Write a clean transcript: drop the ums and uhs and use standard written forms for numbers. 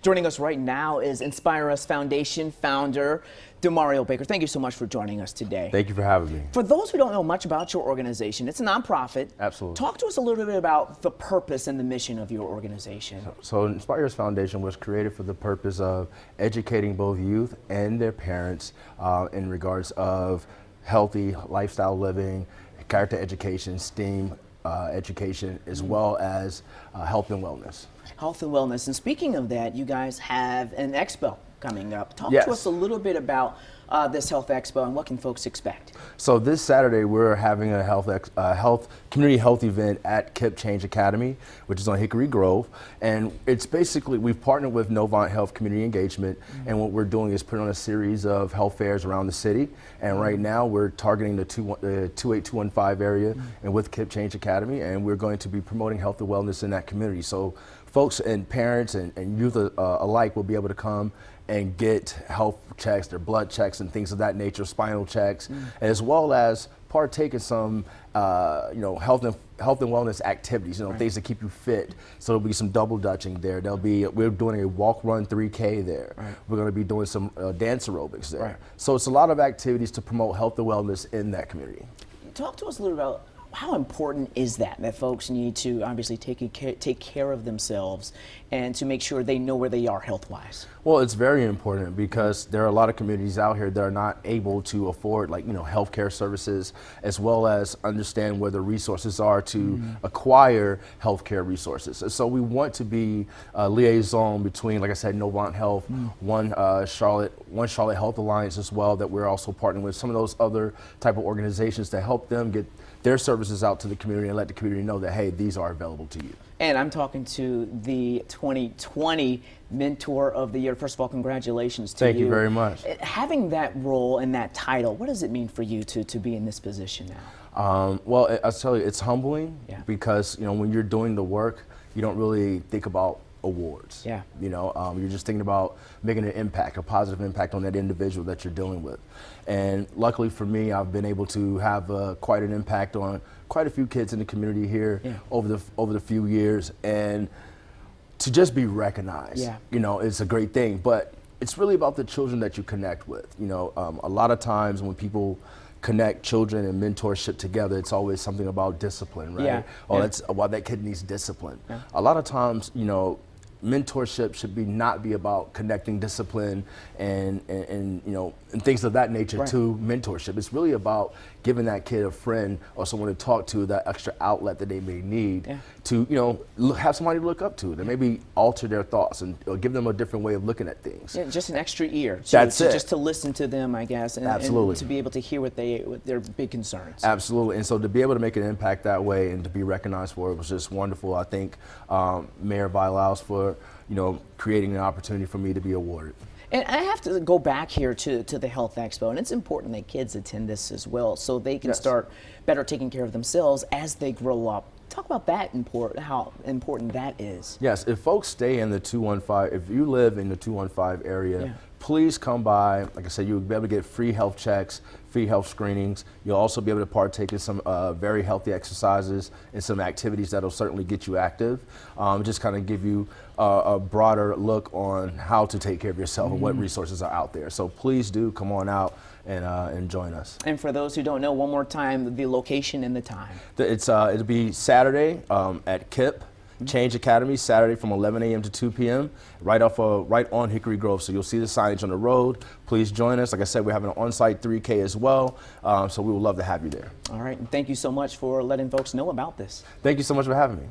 Joining us right now is Nspire-Us Foundation founder, Demario Baker. Thank you so much for joining us today. Thank you for having me. For those who don't know much about your organization, it's a nonprofit. Absolutely. Talk to us a little bit about the purpose and the mission of your organization. So Nspire-Us Foundation was created for the purpose of educating both youth and their parents in regards of healthy lifestyle living, character education, STEAM education, as well as health and wellness. Health and wellness. And speaking of that, you guys have an expo coming up. Talk Yes. to us a little bit about this Health Expo and what can folks expect? So this Saturday we're having a community health event at KIPP Change Academy, which is on Hickory Grove, and it's basically we've partnered with Novant Health Community Engagement, and what we're doing is putting on a series of health fairs around the city. And right now we're targeting the 28215 area and with KIPP Change Academy, and we're going to be promoting health and wellness in that community. So folks and parents and youth alike will be able to come and get health checks, their blood checks and things of that nature, spinal checks, as well as partake in some health and wellness activities, things that keep you fit. So there'll be some double dutching there. We're doing a walk, run, 3K there. Right. We're going to be doing some dance aerobics there. Right. So it's a lot of activities to promote health and wellness in that community. Talk to us a little about how important is that folks need to obviously take care of themselves and to make sure they know where they are health-wise? Well, it's very important because there are a lot of communities out here that are not able to afford healthcare services, as well as understand where the resources are to acquire healthcare resources. And so we want to be a liaison between, like I said, Novant Health, One Charlotte Health Alliance as well, that we're also partnering with some of those other type of organizations to help them get their services out to the community and let the community know that, hey, these are available to you. And I'm talking to the 2020 Mentor of the Year. First of all, congratulations to you. Thank you very much. Having that role and that title, what does it mean for you to be in this position now? Well, I'll tell you, it's humbling because when you're doing the work, you don't really think about awards. Yeah. You're just thinking about making an impact, a positive impact on that individual that you're dealing with. And luckily for me, I've been able to have quite an impact on quite a few kids in the community here over the few years, and to just be recognized, it's a great thing. But it's really about the children that you connect with. A lot of times when people connect children and mentorship together, it's always something about discipline, right? That kid needs discipline. A lot of times, mentorship should not be about connecting discipline and things of that nature to mentorship. It's really about giving that kid a friend or someone to talk to, that extra outlet that they may need to have somebody to look up to, to maybe alter their thoughts and give them a different way of looking at things. Yeah, just an extra ear. That's it. Just to listen to them, I guess, and to be able to hear what their big concerns. Absolutely, and so to be able to make an impact that way and to be recognized for it was just wonderful. I thank Mayor Vilaus for creating an opportunity for me to be awarded. And I have to go back here to the Health Expo, and it's important that kids attend this as well so they can start better taking care of themselves as they grow up. Talk about that, how important that is. Yes, if folks stay in the 215, if you live in the 215 area, please come by. Like I said, you'll be able to get free health checks, free health screenings. You'll also be able to partake in some very healthy exercises and some activities that'll certainly get you active. Just kind of give you a broader look on how to take care of yourself and what resources are out there. So please do come on out and join us. And for those who don't know, one more time, the location and the time. It'll be Saturday at KIPP Change Academy, Saturday from 11 a.m. to 2 p.m. right on Hickory Grove. So you'll see the signage on the road. Please join us. Like I said, we're having an on-site 3K as well. So we would love to have you there. All right. And thank you so much for letting folks know about this. Thank you so much for having me.